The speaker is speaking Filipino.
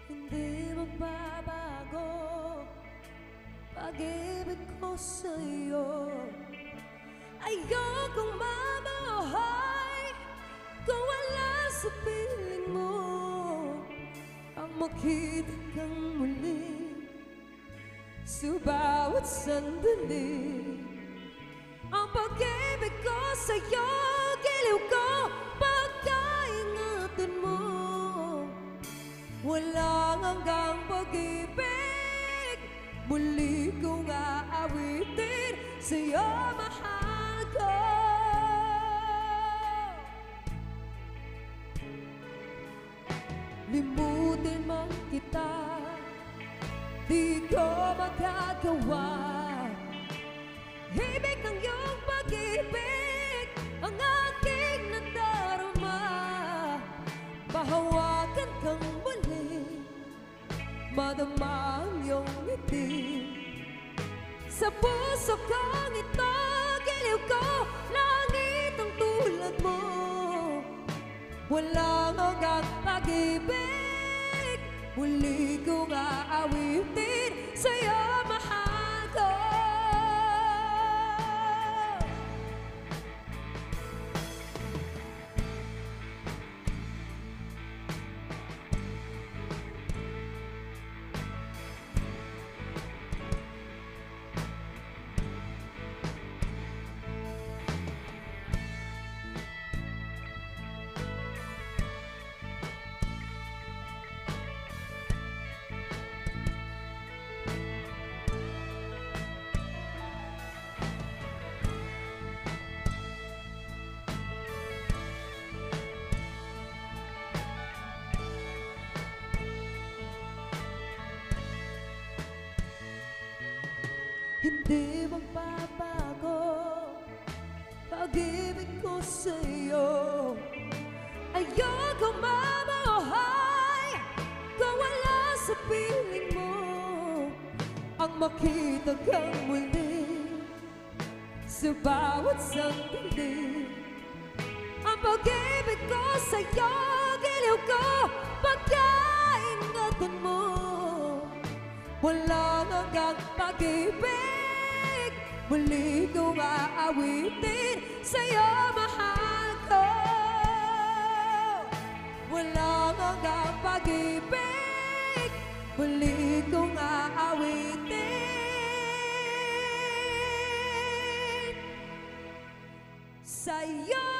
Hindi magbabago pag-ibig ko sa'yo. Ayokong mabuhay kung wala sa piling mo. Ang makita kang muli sa bawat sandali. Ang pag-ibig ko sa'yo, giliw ko pagkaingatan mo. Walang hanggang pag-ibig, muli kong aawitin sa'yo, mahal ko. Limutin man kita, di ko magagawa. Ibig ng iyong pag-ibig ang aking nadarama. Pahawakan kang muli, madama ang iyong ngiti. Sa puso kong ito, giliw ko langit ang tulad mo. Walang hanggang pag-ibig, muli kong aawitin sa'yo, mahal ko. Hindi magbabago pag-ibig ko sa'yo. Ayokong mabuhay kung wala sa piling mo. Ang makita kang muli sa bawat sandali. Ang pag-ibig ko sa'yo, giliw ko pagkaingatan mo. Walang hanggang pag-ibig, muli kong aawitin sa'yo, mahal ko. Walang hanggang pag-ibig, muli kong aawitin sa'yo.